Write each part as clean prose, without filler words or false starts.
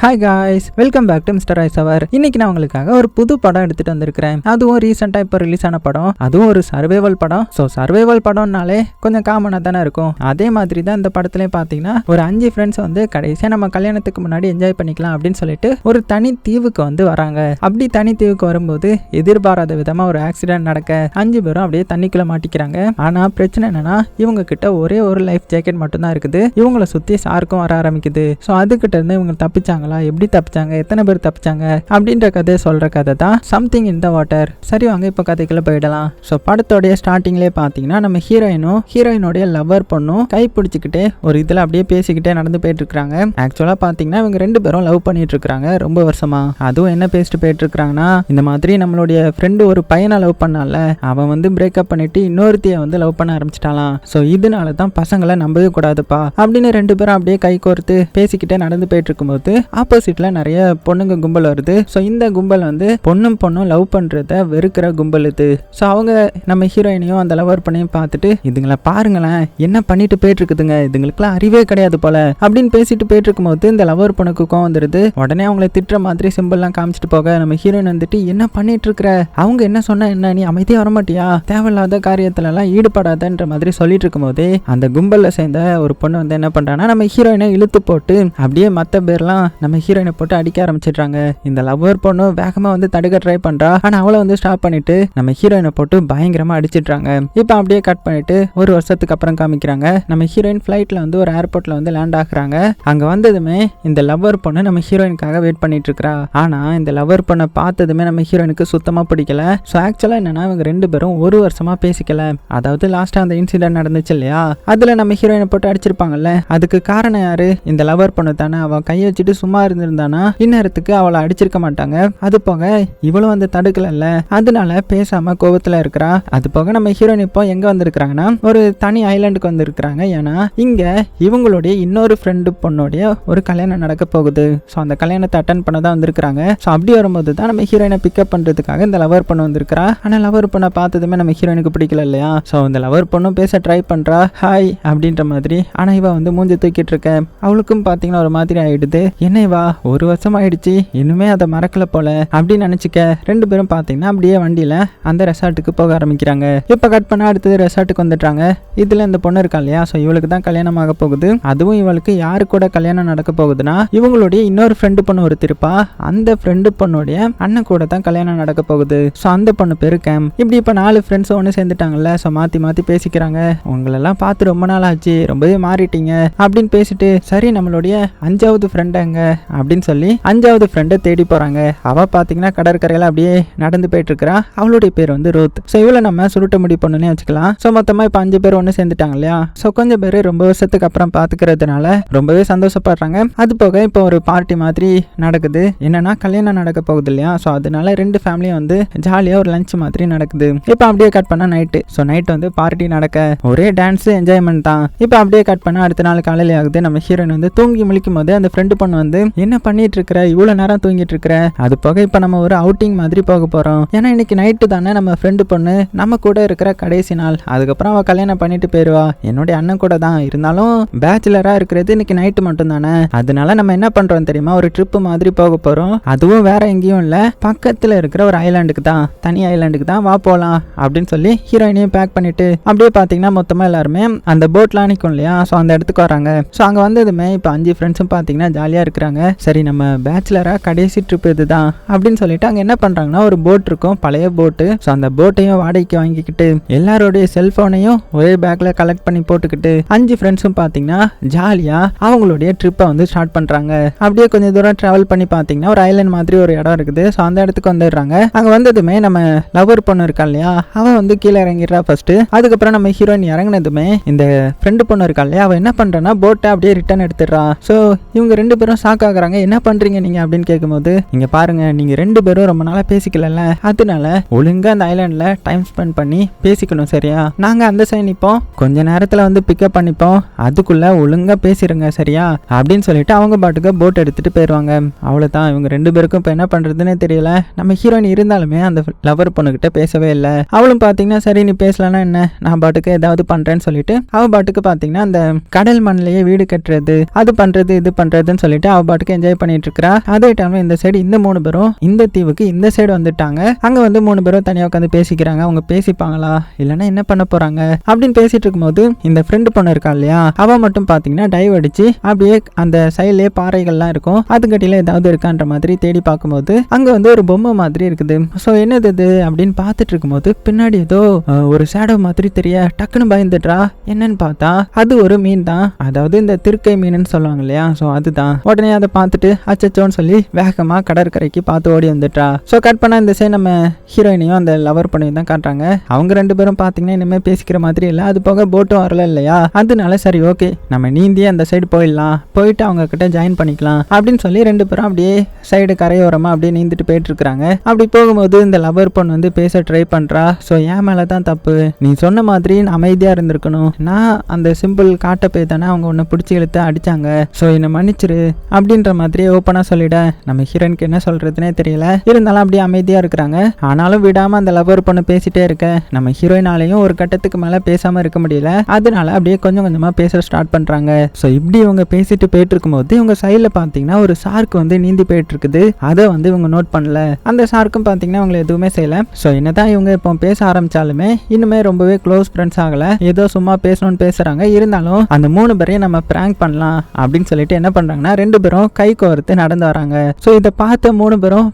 Hi guys, welcome back to mister ice hour. இன்னைக்கு நான் உங்களுக்காக ஒரு புது படம் எடுத்துட்டு வந்திருக்கிறேன். அதுவும் ரீசெண்டாக இப்போ ரிலீஸ் ஆன படம். அதுவும் ஒரு சர்வைவல் படம். ஸோ சர்வைவல் படம்னாலே கொஞ்சம் காமனாக தானே இருக்கும். அதே மாதிரி தான் இந்த படத்துலேயே பார்த்தீங்கன்னா ஒரு 5 ஃப்ரெண்ட்ஸ் வந்து கடைசியாக நம்ம கல்யாணத்துக்கு முன்னாடி என்ஜாய் பண்ணிக்கலாம் அப்படின்னு சொல்லிட்டு ஒரு தனி தீவுக்கு வந்து வராங்க. அப்படி தனி தீவுக்கு வரும்போது எதிர்பாராத விதமாக ஒரு ஆக்சிடென்ட் நடக்க 5 பேரும் அப்படியே தண்ணிக்குள்ள மாட்டிக்கிறாங்க. ஆனால் பிரச்சனை என்னன்னா இவங்க கிட்ட ஒரே ஒரு லைஃப் ஜாக்கெட் மட்டும்தான் இருக்குது. இவங்களை சுற்றி சார்க்கும் வர ஆரம்பிக்குது. ஸோ அதுக்கிட்ட இருந்து இவங்க தப்பிச்சாங்க, எப்படி தப்பிச்சாங்க, எத்தனை பேர் தப்பிச்சாங்க அப்படின்ற கதையை சொல்ற கதை தான் சம்திங் இன் த வாட்டர். சரி வாங்க இப்போ கதைக்குள்ள போயிடலாம். ஸோ படத்தோடைய ஸ்டார்டிங்லேயே பார்த்தீங்கன்னா நம்ம ஹீரோயினோடைய லவ்வர் பொண்ணும் கை பிடிச்சிக்கிட்டே ஒரு இதில் அப்படியே பேசிக்கிட்டே நடந்து போயிட்டு இருக்காங்க. ஆக்சுவலாக பார்த்தீங்கன்னா இவங்க 2 பேரும் லவ் பண்ணிட்டு இருக்காங்க ரொம்ப வருஷமா. அதுவும் என்ன பேசிட்டு போயிட்டு இருக்காங்கன்னா, இந்த மாதிரி நம்மளுடைய ஃப்ரெண்டு ஒரு பையனை லவ் பண்ணால, அவன் வந்து பிரேக்கப் பண்ணிட்டு இன்னொருத்தைய வந்து லவ் பண்ண ஆரம்பிச்சிட்டாலாம். ஸோ இதனால தான் பசங்களை நம்பவே கூடாதுப்பா அப்படின்னு 2 பேரும் அப்படியே கை கோர்த்து பேசிக்கிட்டே நடந்து போயிட்டு இருக்கும்போது ஆப்போசிட்ல நிறைய பொண்ணுங்க கும்பல் வருது. ஸோ இந்த கும்பல் வந்து பொண்ணும் லவ் பண்றத வெறுக்கிற கும்பல் இது. ஸோ அவங்க நம்ம ஹீரோயினையும் அந்த லவர் பண்ணியும் பார்த்துட்டு, இதுங்களை பாருங்களேன் என்ன பண்ணிட்டு போயிட்டு இருக்குதுங்க, இதுங்களுக்குலாம் அறிவே கிடையாது போல அப்படின்னு பேசிட்டு போயிட்டு இருக்கும்போது இந்த லவர் பொண்ணுக்கு கோவம் வந்துருது. உடனே அவங்களை திட்டுற மாதிரி சிம்பிள்லாம் காமிச்சிட்டு போக நம்ம ஹீரோயின் வந்துட்டு, என்ன பண்ணிட்டு இருக்கிற, அவங்க என்ன சொன்னா என்ன, நீ அமைதியா வரமாட்டியா, தேவையில்லாத காரியத்துல எல்லாம் ஈடுபடாதன்ற மாதிரி சொல்லிட்டு இருக்கும்போது அந்த கும்பல்ல சேர்ந்த ஒரு பொண்ணு வந்து என்ன பண்றான்னா நம்ம ஹீரோயினை இழுத்து போட்டு அப்படியே மற்ற பேர்லாம் நம்ம ஹீரோயினை போட்டு அடிக்க ஆரம்பிச்சிடுறாங்க. இந்த லவ்வர் பொண்ணு வேகமா வந்து தடுக்க ட்ரை பண்றா. ஆனா அவளை வந்து ஸ்டாப் பண்ணிட்டு நம்ம ஹீரோயினை போட்டு பயங்கரமா அடிச்சிடுறாங்க. இப்போ அப்படியே கட் பண்ணிட்டு ஒரு வருஷத்துக்கு அப்புறம் காமிக்கிறாங்க. நம்ம ஹீரோயின் ஃபிளைட்ல வந்து ஒரு ஏர்போர்ட்ல வந்து லேண்ட் ஆகுறாங்க. அங்க வந்ததுமே இந்த லவ்வர் பொண்ணு நம்ம ஹீரோயினுக்காக வெயிட் பண்ணிட்டு இருக்கா. ஆனா இந்த லவ்வர் பொண்ணை பார்த்ததுமே நம்ம ஹீரோயினுக்கு சுத்தமா பிடிக்கல. ஸோ ஆக்சுவலா என்னன்னா இவங்க 2 பேரும் ஒரு வருஷமா பேசிக்கல. அதாவது லாஸ்டா அந்த இன்சிடென்ட் நடந்துச்சு இல்லையா, அதுல நம்ம ஹீரோயினை போட்டு அடிச்சிருப்பாங்கல்ல, அதுக்கு காரணம் யாரு, இந்த லவ்வர் பொண்ணு தானே. அவ கையை வச்சுட்டு சும்மா இருந்திருந்தானா இந்நேரத்துக்கு அவளை அடிச்சிருக்க மாட்டாங்க. அது போக இவளும் வந்து தடுக்கல, அதனால பேசாம கோபத்துல இருக்கிறா. அது போக நம்ம ஹீரோயின் இப்போ எங்க வந்திருக்கிறாங்கன்னா ஒரு தனி ஐலாண்டுக்கு வந்திருக்கிறாங்க. ஏன்னா இங்க இவங்களுடைய இன்னொரு ஃப்ரெண்டு பொண்ணுடைய ஒரு கல்யாணம் நடக்க போகுது. ஸோ அந்த கல்யாணத்தை அட்டன் பண்ண தான் வந்திருக்கிறாங்க. ஸோ அப்படி வரும்போது தான் நம்ம ஹீரோயினை பிக்கப் பண்றதுக்காக இந்த லவர் பொண்ணு வந்திருக்கிறா. ஆனா லவர் பொண்ணை பார்த்ததுமே நம்ம ஹீரோயினுக்கு பிடிக்கல இல்லையா. ஸோ இந்த லவர் பொண்ணும் பேச ட்ரை பண்றா, ஹாய் அப்படின்ற மாதிரி. ஆனா இவ வந்து மூஞ்சி தூக்கிட்டு இருக்க. அவளுக்கும் பாத்தீங்கன்னா ஒரு மாதிரி ஆயிடுது. என்ன இவா ஒரு வருஷம் ஆயிடுச்சு இன்னுமே அதை மறக்கல போல அப்படின்னு நினைச்சுக்க 2 பேரும் பாத்தீங்கன்னா அப்படியே வண்டியில அந்த ரெசார்ட்டுக்கு போக ஆரம்பிக்கிறாங்க. இப்ப கட் பண்ண அடுத்தது ரெசார்ட்டுக்கு வந்துட்டாங்க. இதுல இந்த பொண்ணு இருக்கா இல்லையா, ஸோ இவளுக்கு தான் கல்யாணம் ஆக போகுது. அதுவும் இவளுக்கு யாரு கூட கல்யாணம் நடக்க போகுதுன்னா இவங்களுடைய இன்னொரு ஃப்ரெண்டு பொண்ணு ஒரு திருப்பா, அந்த ஃப்ரெண்டு பொண்ணுடைய அண்ணன் கூட தான் கல்யாணம் நடக்க போகுது. ஸோ அந்த பொண்ணு பேரு கேம். இப்படி இப்ப 4 ஃப்ரெண்ட்ஸ் ஒன்று சேர்ந்துட்டாங்கல்ல. ஸோ மாத்தி பேசிக்கிறாங்க. உங்களெல்லாம் பார்த்து ரொம்ப நாள் ஆச்சு, ரொம்பவே மாறிட்டீங்க அப்படின்னு பேசிட்டு, சரி நம்மளுடைய 5வது ஃப்ரெண்ட் எங்க அப்படின்னு சொல்லி 5வது ஃப்ரெண்டை தேடி போறாங்க. அவ பாத்தீங்கன்னா கடற்கரையில அப்படியே நடந்து போயிட்டு இருக்கிறா. அவளுடைய பேர் வந்து ரோத். ஸோ இவளை நம்ம சுருட்ட முடி பொண்ணுன்னே வச்சுக்கலாம். ஸோ மொத்தமா இப்போ 5 பேர் ஒன்று சேர்ந்துட்டாங்க இல்லையா. ஸோ கொஞ்சம் பேர் ரொம்ப வருஷத்துக்கு அப்புறம் பாத்துக்கிறதுனால ரொம்பவே சந்தோஷப்படுறாங்க. அது போக இப்போ ஒரு பார்ட்டி மாதிரி நடக்குது. என்னன்னா கல்யாணம் நடக்க போகுது இல்லையா. ஸோ அதனால 2 ஃபேமிலியும் வந்து ஜாலியா ஒரு லஞ்ச் மாதிரி நடக்குது. இப்போ அப்படியே கட் பண்ணா நைட்டு. ஸோ நைட் வந்து பார்ட்டி நடக்க ஒரே டான்ஸ் என்ஜாய்மெண்ட் தான். இப்போ அப்படியே கட் பண்ணா அடுத்த நாள் காலையில ஆகுது. நம்ம ஹீரோயின் வந்து தூங்கி முழிக்கும் போது அந்த ஃப்ரெண்டு பொண்ணு வந்து, என்ன பண்ணிட்டு இருக்கிற, இவ்வளவு நேரம் தூங்கிட்டு இருக்கிற, அது போக இப்ப நம்ம ஒரு அவுட்டிங் மாதிரி போக போறோம். ஏன்னா இன்னைக்கு நைட்டு தானே நம்ம ஃப்ரெண்டு பொண்ணு நம்ம கூட இருக்கிற கடைசி நாள். அதுக்கப்புறம் அவ கல்யாணம் பண்ணிட்டு போயிருவா. என்னுடைய அண்ணன் கூட தான் இருந்தாலும் பேச்சுலரா இருக்கிறது இன்னைக்கு நைட்டு மட்டும் தானே. அதனால நம்ம என்ன பண்றோம் தெரியுமா, ஒரு ட்ரிப் மாதிரி போக போறோம். அதுவும் வேற எங்கேயும் இல்ல, பக்கத்துல இருக்கிற ஒரு ஐலாண்டுக்கு தான், தனி ஐலாண்டுக்கு தான், வா போலாம் அப்படின்னு சொல்லி ஹீரோயினையும் பேக் பண்ணிட்டு அப்படியே பாத்தீங்கன்னா மொத்தமா எல்லாருமே அந்த போட்லாம் நிற்கும் இல்லையா. ஸோ அந்த இடத்துக்கு வராங்க. ஸோ அங்க வந்ததுமே இப்போ 5 ஃப்ரெண்ட்ஸும் பாத்தீங்கன்னா ஜாலியா இருக்கிறாங்க. சரி நம்ம பேச்சுலரா கடைசி ட்ரிப் இதுதான் அப்படின்னு சொல்லிட்டு அங்க என்ன பண்றாங்கன்னா ஒரு போட் இருக்கும், பழைய போட்டு. ஸோ அந்த போட்டையும் வாடகைக்கு வாங்கிக்கிட்டு எல்லாரோடைய செல்போனையும் ஒரே பேக்ல கலெக்ட் பண்ணி போட்டுக்கிட்டு 5 ஃப்ரெண்ட்ஸும் பாத்தீங்கன்னா ஜாலியா அவங்களுடைய ட்ரிப்பை வந்து ஸ்டார்ட் பண்றாங்க. அப்படியே கொஞ்சம் தூரம் டிராவல் பண்ணி பாத்தீங்கன்னா ஒரு ஐலாண்ட் மாதிரி ஒரு இடம் இருக்குது. ஸோ அந்த இடத்துக்கு வந்துடுறாங்க. அங்க வந்ததுமே நம்ம லவர் பொண்ணு இருக்கா இல்லையா, அவ வந்து கீழே இறங்கிடுறா ஃபர்ஸ்ட். அதுக்கப்புறம் நம்ம ஹீரோயின் இறங்கினதுமே இந்த ஃப்ரெண்டு பொண்ணு இருக்கா இல்லையா, அவ என்ன பண்றான்னா போட்டை அப்படியே ரிட்டர்ன் எடுத்துடுறா. ஸோ இவங்க 2 பேரும் ஷாக் ஆகுறாங்க. என்ன பண்றீங்க நீங்க அப்படின்னு கேட்கும்போது, இங்க பாருங்க நீங்க 2 பேரும் ரொம்ப நாளா பேசிக்கல, அதனால ஒழுங்கா அந்த ஐலாண்ட்ல டைம் ஸ்பெண்ட் பண்ணி பேசிக்கணும் சரியா. நாங்க அந்த சைடு நிப்போம், கொஞ்ச நேரத்துல வந்து பிக்கப் பண்ணிப்போம், அதுக்குள்ள ஒழுங்கா பேசிருங்க சரியா அப்படின்னு சொல்லிட்டு அவங்க பாட்டுக்கு போட் எடுத்துட்டு போயிருவாங்க. அவ்வளவுதான். இவங்க 2 பேருக்கும் இப்ப என்ன பண்றதுன்னே தெரியல. நம்ம ஹீரோயின் இருந்தாலுமே அந்த லவர் பொண்ணுகிட்ட பேசவே இல்லை. அவளும் பாத்தீங்கன்னா சரி நீ பேசலன்னா என்ன, நான் பாட்டுக்கு ஏதாவது பண்றேன்னு சொல்லிட்டு அவ பாட்டுக்கு பாத்தீங்கன்னா அந்த கடல் மண்ணிலேயே வீடு கட்டுறது, அது பண்றது இது பண்றதுன்னு சொல்லிட்டு அவ பாட்டுக்கு என்ஜாய் பண்ணிட்டு இருக்கா. அதே டைம்ல இந்த சைடு இந்த 3 பேரும் இந்த தீவுக்கு இந்த சைடு வந்துட்டாங்க. அங்க வந்து 3 பேரும் தனியா உட்காந்து பேசிக்கிறாங்க. அவங்க பேசிப்பாங்களா இல்லைன்னா என்ன பண்ண போறாங்க அப்படின்னு பேசிட்டு இருக்கும்போது இந்த ஃப்ரெண்டு பொண்ணு இருக்கா இல்லையா, அவ மட்டும் பாத்தீங்கன்னா டைவ் அடிச்சு அப்படியே அந்த சைட்லயே பாறைகள்லாம் இருக்கும், அதுக்கடியில ஏதாவது இருக்கான்ற மாதிரி தேடி பார்க்கும்போது அங்க வந்து ஒரு பொம்மை மாதிரி இருக்குது. சோ என்னது இது அப்படின்னு பார்த்துட்டு இருக்கும்போது பின்னாடி ஏதோ ஒரு ஷேடோ மாதிரி தெரிய டக்குன்னு பயந்துட்டா. என்னன்னு பார்த்தா அது ஒரு மீன் தான், அதாவது இந்த திருக்கை மீன் சொல்லுவாங்க இல்லையா, சோ அதுதான். உடனே அதை பார்த்துட்டு அச்சச்சோன்னு சொல்லி வேகமா கடற்கரைக்கு பார்த்து ஓடி வந்துட்டா. சோ கட் பண்ணா இந்த சைடு நம்ம ஹீரோயினையும் அந்த லவர் பண்ணியும் தான் காட்டுறாங்க. அவங்க 2 பேரும் பாத்தீங்கன்னா இனிமே பேசிக்கிற மாதிரி இல்ல, அது போக போட்டும் வரல இல்லையா, அதனால சரி ஓகே நம்ம நீந்தியே அந்த சைடு போயிடலாம், போயிட்டு அவங்க கிட்ட ஜாயின் பண்ணிக்கலாம் அப்படின்னு சொல்லி 2 பேரும் அப்படியே சைடு கரையோரமா அப்படியே நீந்திட்டு போயிட்டு இருக்காங்க. அப்படி போகும்போது இந்த லவர் பொண்ணு வந்து பேச ட்ரை பண்றா. சோ என் மேலதான் தப்பு, நீ சொன்ன மாதிரி அமைதியா இருந்திருக்கணும், நான் அந்த சிம்பிள் காட்ட போய் தானே அவங்க உன்னை பிடிச்சி இழுத்து அடிச்சாங்க, சோ என்னை மன்னிச்சிரு அப்படின்ற மாதிரி ஓப்பனா சொல்லிட. நம்ம ஹீரோனுக்கு என்ன சொல்றதுனே தெரியல, இருந்தாலும் அப்படியே அமைதியா இருக்கிறாங்க. ஆனாலும் விடாம அந்த லவர் பொண்ணு பேசிட்டே இருக்க நம்ம ஹீரோயினாலையும் ஒரு கட்டத்துக்கு மேல பேசாம இருக்க முடியல, அதனால அப்படியே கொஞ்சம் கொஞ்சமா பேச ஸ்டார்ட் பண்றாங்க. சோ இப்படி இவங்க பேசிட்டு போயிட்டு இருக்கும்போது இவங்க சைட்ல பாத்தீங்கன்னா ஒரு ஷார்க் வந்து நீந்தி போயிட்டு இருக்குது. அதை வந்து இவங்க நோட் பண்ணல. அந்த ஷார்க்கும் பாத்தீங்கன்னா அவங்களை எதுவுமே செய்யல. சோ என்னதான் இவங்க இப்போ பேச ஆரம்பிச்சாலுமே இன்னுமே ரொம்பவே க்ளோஸ் ஃப்ரெண்ட்ஸ் ஆகல, ஏதோ சும்மா பேசணும்னு பேசுறாங்க. இருந்தாலும் அந்த 3 பேரையும் நம்ம பிராங்க் பண்ணலாம் அப்படின்னு சொல்லிட்டு என்ன பண்றாங்கன்னா 2 பேரும் கை கோர்த்து நடந்து வராங்க. சோ இதை பார்த்த 3 பேரும்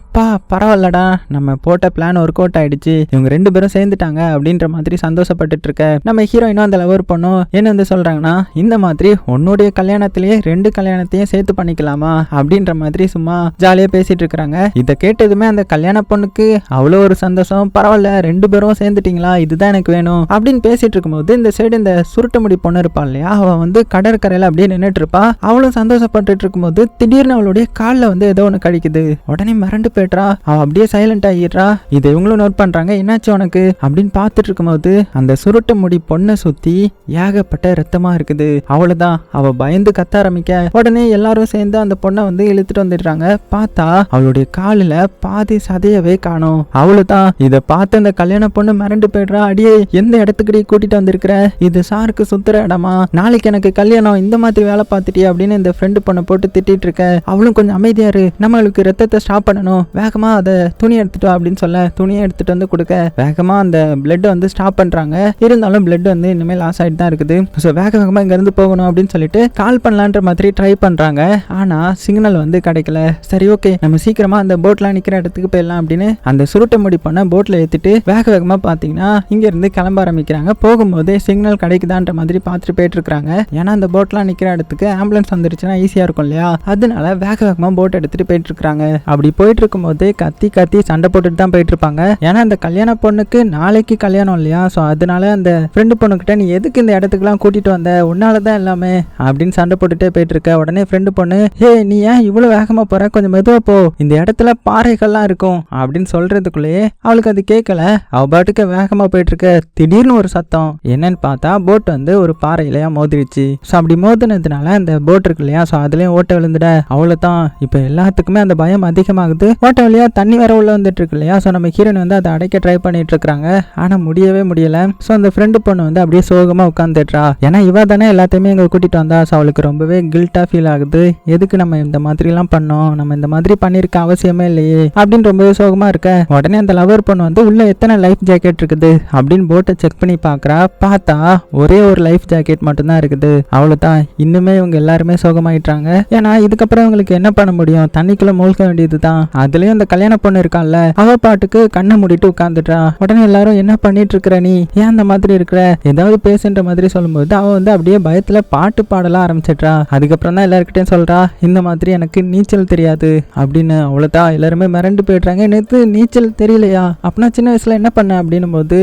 பரவாயில்லடா நம்ம போட்ட பிளான் ஒர்க் அவுட் ஆயிடுச்சு, இவங்க 2 பேரும் சேர்ந்துட்டாங்க அப்படின்ற மாதிரி சந்தோஷப்பட்டுட்டு இருக்க. நம்ம ஹீரோயினும் அந்த லவர் பொண்ணும் என்ன வந்து சொல்றாங்கன்னா இந்த மாதிரி உன்னுடைய கல்யாணத்திலேயே 2 கல்யாணத்தையும் சேர்த்து பண்ணிக்கலாமா அப்படின்ற மாதிரி சும்மா ஜாலியா பேசிட்டு இருக்காங்க. இதை கேட்டதுமே அந்த கல்யாண பொண்ணுக்கு அவ்வளோ ஒரு சந்தோஷம், பரவாயில்ல 2 பேரும் சேர்ந்துட்டீங்களா, இதுதான் எனக்கு வேணும் அப்படின்னு பேசிட்டு இருக்கும்போது இந்த சைடு இந்த சுருட்டு முடி பொண்ணு இருப்பா இல்லையா, அவ வந்து கடற்கரையில அப்படியே நின்றுட்டு இருப்பா. அவளும் சந்தோஷப்பட்டு இருக்கும்போது திடீர்னு அவளுடைய காலில் வந்து ஏதோ ஒன்று கடிக்குது. உடனே மிரண்டு போயிட்டா, அவ அப்படியே சைலண்ட் ஆகிடுறா. இதை இவங்களும் நோட் பண்றாங்க. என்னாச்சு உனக்கு அப்படின்னு பார்த்துட்டு இருக்கும்போது அந்த சுருட்டு முடி பொண்ணை சுத்தி ஏகப்பட்ட ரத்தமா இருக்குது. அவ்வளவுதான், அவ பயந்து கத்த ஆரம்பிக்க உடனே எல்லாரும் சேர்ந்து அந்த பொண்ணை வந்து இழுத்துட்டு வந்துடுறாங்க. பார்த்தா அவளுடைய காலில பாதி சதையவே காணோம். அவ்வளவுதான், இதை பார்த்து அந்த கல்யாண பொண்ணு மிரண்டு போயிடுறா. அடியே எந்த இடத்துக்கு கூட்டிட்டு வந்திருக்கிற, இது சாருக்கு சுத்துற இடமா, நாளைக்கு எனக்கு கல்யாணம், இந்த மாதிரி வேலை பார்த்துட்டியா அப்படின்னு இந்த ஃப்ரெண்டு பொண்ணை போட்டு திட்டிட்டு இருக்க. அவளும் கொஞ்சம் அமைதியாரு, நம்மளுக்கு ரத்தத்தை ஸ்டாப் பண்ணணும், வேகமா அதை துணி எடுத்துட்டோம் அப்படின்னு சொல்ல துணியை எடுத்துட்டு வந்து கொடுக்க வேகமா அந்த பிளட் வந்து ஸ்டாப் பண்றாங்க. இருந்தாலும் பிளட் வந்து இனிமேல் லாஸ் ஆயிட்டு தான் இருக்குது. ஸோ வேகமா இங்க இருந்து போகணும் அப்படின்னு சொல்லிட்டு கால் பண்ணலான்ற மாதிரி ட்ரை பண்றாங்க. ஆனா சிக்னல் வந்து கிடைக்கல. சரி ஓகே நம்ம சீக்கிரமா அந்த போட்லாம் நிக்கிற இடத்துக்கு போயிடலாம் அப்படின்னு அந்த சுருட்ட முடி பண்ண போட்ல ஏத்திட்டு வேகமா பாத்தீங்கன்னா இங்க இருந்து கிளம்ப ஆரம்பிக்கிறாங்க. போகும்போதே சிக்னல் கிடைக்குதான்ற மாதிரி பார்த்துட்டு போயிட்டு இருக்காங்க. ஏன்னா அந்த போட்லாம் நிக்கிற இடத்துக்கு ஆம்புலன்ஸ் வந்துருச்சுன்னா ஈஸியா இருக்கும் இல்லையா, அதனால வேகமா போட் எடுத்துட்டு போயிட்டு இருக்காங்க. அப்படி போயிட்டு இருக்கும்போது கத்தி சண்டை போட்டுட்டு தான் போயிட்டு இருப்பாங்க. ஏன்னா அந்த கல்யாண பொண்ணுக்கு நாளைக்கு கல்யாணம் இல்லையா, சோ அதனால அந்த ஃப்ரெண்டு பொண்ணுகிட்ட நீ எதுக்கு இந்த இடத்துக்குலாம் கூட்டிட்டு வந்த, உன்னாலதான் எல்லாமே அப்படின்னு சண்டை போட்டுட்டே போயிட்டு இருக்க. உடனே ஃப்ரெண்டு பொண்ணு ஹே நீ ஏன் இவ்வளவு வேகமா போற, கொஞ்சம் மெதுவா போ, இந்த இடத்துல பாறைகள்லாம் இருக்கும் அப்படின்னு சொல்றதுக்குள்ளேயே அவளுக்கு அது கேட்கல. அவ பாட்டுக்கு வேகமா போயிட்டு இருக்க. திடீர்னு ஒரு சத்தம், என்னன்னு பார்த்தா போட் வந்து ஒரு பாறையிலையா மோதிருச்சு. ஸோ அப்படி மோதினதுனால அந்த போட் இருக்கு இல்லையா, ஸோ அதுலயும் ஓட்ட விழுந்துட. அவ்வளவுதான், இப்போ எல்லாத்துக்குமே அந்த பயம் அதிகமாகுது. ஓட்ட வழியா தண்ணி வேற உள்ள வந்துட்டு இருக்கு இல்லையா, ஸோ நம்ம ஹீரோயின் வந்து அதை அடைக்க ட்ரை பண்ணிட்டு இருக்காங்க. ஆனா முடியவே முடியல. ஸோ அந்த ஃப்ரெண்டு பொண்ணு வந்து அப்படியே சோகமா உட்காந்துட்டா. ஏன்னா இவ தானே எல்லாத்தையுமே இங்க கூட்டிட்டு வந்தா. ஸோ அவளுக்கு ரொம்பவே கில்ட்டா ஃபீல் ஆகுது. எதுக்கு நம்ம இந்த மாதிரி எல்லாம் பண்ணோம், நம்ம இந்த மாதிரி பண்ணிருக்க அவசியமே இல்லையே அப்படின்னு ரொம்பவே சோகமா இருக்க. உடனே அந்த லவர் பொண்ணு வந்து உள்ள எத்தனை லைஃப் ஜாக்கெட் இருக்குது அப்படின்னு போட்டை செக் பண்ணி பாக்குறா. பார்த்தா ஒரே ஒரு லைஃப் ஜாக்கெட் மட்டும்தான் இருக்குது. அவ்வளவுதான், இன்னுமே இவங்க எல்லாருமே சோகமாயிட்டாங்க. ஏன்னா இதுக்கப்புறம் இவங்களுக்கு என்ன பண்ண முடியும், தண்ணிக்குள்ள மூழ்க வேண்டியதுதான். அதுலயும் அந்த கல்யாண பொண்ணு இருக்கான்ல, அவ பாட்டுக்கு கண்ணை மூடிட்டு உட்கார்ந்துட்டா. உடனே எல்லாரும் என்ன பண்ணிட்டு இருக்கிற நீ, ஏன் அந்த மாதிரி இருக்கிற, ஏதாவது பேசுன்ற மாதிரி சொல்லும்போது அவ வந்து அப்படியே பயத்துல பாட்டு பாடலாம் ஆரம்பிச்சிட்டா. அதுக்கப்புறம் தான் எல்லாருக்கிட்டையும் சொல்றா, இந்த மாதிரி எனக்கு நீச்சல் தெரியாது அப்படின்னு. அவ்வளவுதான், எல்லாருமே மிரண்டு போயிடுறாங்க. நேத்து நீச்சல் தெரியலையா, அப்படின்னா சின்ன வயசுல என்ன பண்ண அப்படின்னும் போது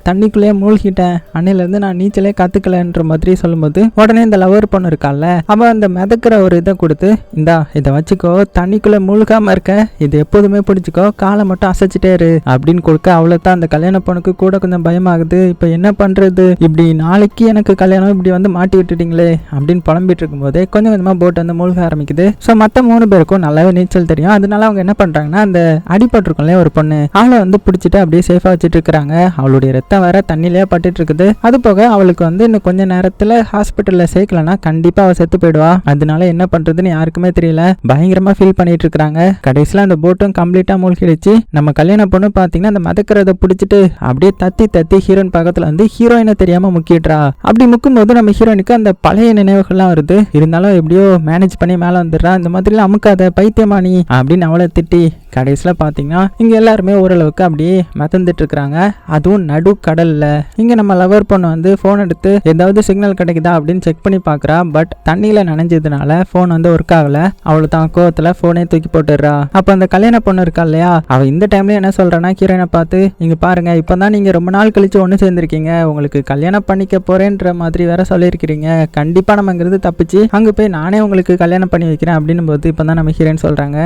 தண்ணிக்குள்ளேயே மூழ்கிட்டேன், அன்னையில இருந்து நான் நீச்சலே கத்துக்கலன்ற மாதிரி சொல்லும்போது உடனே இந்த லவர் பொண்ணு இருக்கால, அவ அந்த மிதக்கிற ஒரு இதை கொடுத்து இந்தா இதை வச்சுக்கோ, தண்ணிக்குள்ள மூழ்காம இருக்க, இது எப்போதுமே பிடிச்சிக்கோ, காலை மட்டும் அசைச்சிட்டே இரு அப்படின்னு கொடுக்க. அவ்வளவுதான், அந்த கல்யாண பொண்ணுக்கு கூட கொஞ்சம் பயமாகுது. இப்ப என்ன பண்றது, இப்படி நாளைக்கு எனக்கு கல்யாணம், இப்படி வந்து மாட்டி விட்டுட்டீங்களே அப்படின்னு புலம்பிட்டு இருக்கும் போதே கொஞ்சம் கொஞ்சமா போட் வந்து மூழ்க ஆரம்பிக்குது. ஸோ மற்ற 3 பேருக்கும் நல்லாவே நீச்சல் தெரியும். அதனால அவங்க என்ன பண்றாங்கன்னா அந்த அடிபட்டிருக்கும்ல ஒரு பொண்ணு, அவளை வந்து பிடிச்சிட்டு அப்படியே சேஃபா வச்சுட்டு இருக்காங்க. அவளுடைய ரத்தம் வேற தண்ணிலேயே பட்டுட்டு இருக்குது. அது போக அவளுக்கு வந்து இன்னும் கொஞ்ச நேரத்துல ஹாஸ்பிட்டல்ல சேர்க்கலன்னா கண்டிப்பா அவ செத்து போயிடுவா. அதனால என்ன பண்றதுன்னு நடந்ததுன்னு யாருக்குமே தெரியல. பயங்கரமா ஃபீல் பண்ணிட்டு இருக்காங்க. கடைசியில அந்த போட்டும் கம்ப்ளீட்டா மூழ்கிடுச்சு. நம்ம கல்யாண பொண்ணு பாத்தீங்கன்னா அந்த மதக்கிறத பிடிச்சிட்டு அப்படியே தத்தி ஹீரோயின் பக்கத்துல வந்து ஹீரோயினை தெரியாம முக்கிட்டுறா. அப்படி முக்கும்போது நம்ம ஹீரோயினுக்கு அந்த பழைய நினைவுகள்லாம் வருது. இருந்தாலும் எப்படியோ மேனேஜ் பண்ணி மேல வந்துடுறா. இந்த மாதிரி அமுக்காத பைத்தியமானி அப்படின்னு அவளை திட்டி கடைசியில பாத்தீங்கன்னா இங்க எல்லாருமே ஓரளவுக்கு அப்படியே மிதந்துட்டு இருக்காங்க. அதுவும் நடு கடல்ல. இங்க நம்ம லவர் பொண்ணு வந்து போன் எடுத்து ஏதாவது சிக்னல் கிடைக்குதா அப்படின்னு செக் பண்ணி பாக்குறா. பட் தண்ணியில நனைஞ்சதுனால போன் வந்து ஒர்க் ஆகல. அவளு தான் கோவத்துல போனே தூக்கி போட்டுடுறா. அப்ப அந்த கல்யாண பொண்ணு இருக்கா இல்லையா, அவ இந்த டைம்ல என்ன சொல்றானா ஹீரோயினை பார்த்து, இங்க பாருங்க இப்பதான் நீங்க ரொம்ப நாள் கழிச்சு ஒண்ணு சேர்ந்திருக்கீங்க, உங்களுக்கு கல்யாணம் பண்ணிக்க போறேன்ற மாதிரி வேற சொல்லியிருக்கிறீங்க, கண்டிப்பா நம்ம இங்கிருந்து தப்பிச்சு அங்க போய் நானே உங்களுக்கு கல்யாணம் பண்ணி வைக்கிறேன் அப்படின்னும் போது இப்பதான் நம்ம ஹீரோயின் சொல்றாங்க,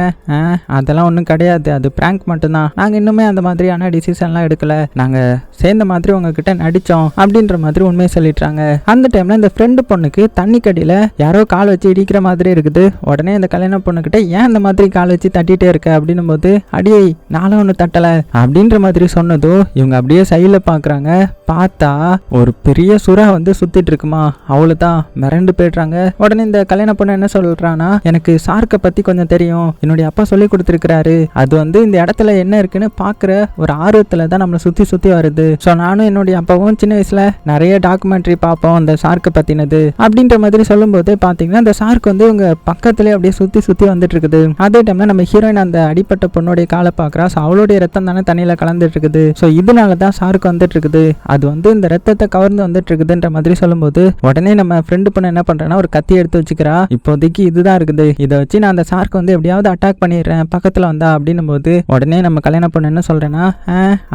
அதெல்லாம் ஒன்றும் கிடையாது, அது பிராங்க் மட்டும்தான், நாங்க இன்னுமே அந்த மாதிரியான டிசிஷன்லாம் எடுக்கல, நாங்க சேர்ந்த மாதிரி உங்ககிட்ட நடிச்சோம் அப்படின்ற மாதிரி உண்மையை சொல்லிட்டாங்க. அந்த டைம்ல இந்த ஃப்ரெண்டு பொண்ணுக்கு தண்ணி கடியில யாரோ கால் வச்சு இடிக்கிற மாதிரி இருக்குது. உடனே இந்த கல்யாண பொண்ணுகிட்ட ஏன் இந்த மாதிரி கால் வச்சு தட்டிட்டே இருக்க அப்படின்னும் போது, அடியை நானும் ஒண்ணு தட்டல அப்படின்ற மாதிரி சொன்னதும் இவங்க அப்படியே சைட்ல பாக்குறாங்க. பார்த்தா ஒரு பெரிய சுறா வந்து சுத்திட்டு இருக்குமா. அவ்வளவுதான் மிரண்டு போயிடுறாங்க. உடனே இந்த கல்யாண பொண்ணு என்ன சொல்றானா, எனக்கு சார்க்கை பத்தி கொஞ்சம் தெரியும், என்னுடைய அப்பா சொல்லி கொடுத்துருக்கிறாரு, அது வந்து இந்த இடத்துல என்ன இருக்குன்னு பாக்குற ஒரு ஆர்வத்துல தான் நம்மளை சுத்தி சுத்தி வருது. ஸோ நானும் என்னுடைய அப்பாவும் சின்ன வயசுல நிறைய டாக்குமெண்ட்ரி பார்ப்போம் அந்த சார்க்கை பத்தினது அப்படின்ற மாதிரி சொல்லும் போது பாத்தீங்கன்னா அந்த சார்க் வந்து இவங்க பக்கத்துலேயே அப்படியே சுத்தி சுத்தி வந்துட்டு இருக்குது. அதே டைம்ல நம்ம ஹீரோயின் அந்த அடிப்பட்ட பொண்ணுடைய காலை பாக்குறா. ஸோ அவளுடைய ரத்தம் தானே தண்ணியில கலந்துட்டு இருக்குது. ஸோ இதனாலதான் சார்க் வந்துட்டு இருக்குது, அது வந்து இந்த ரத்தத்தை கவர்ந்து வந்துட்டு இருக்குதுன்ற மாதிரி சொல்லும்போது உடனே நம்ம ஃப்ரெண்டு பொண்ணு என்ன பண்றேன்னா ஒரு கத்தி எடுத்து வச்சுக்கிறா. இப்போதைக்கு இதுதான் இருக்குது, இதை வச்சு நான் அந்த சார்க் வந்து எப்படியாவது அட்டாக் பண்ணிடுறேன் பக்கத்துல வந்தா அப்படின்னும் போது உடனே நம்ம கல்யாண பொண்ணு என்ன சொல்றேன்னா,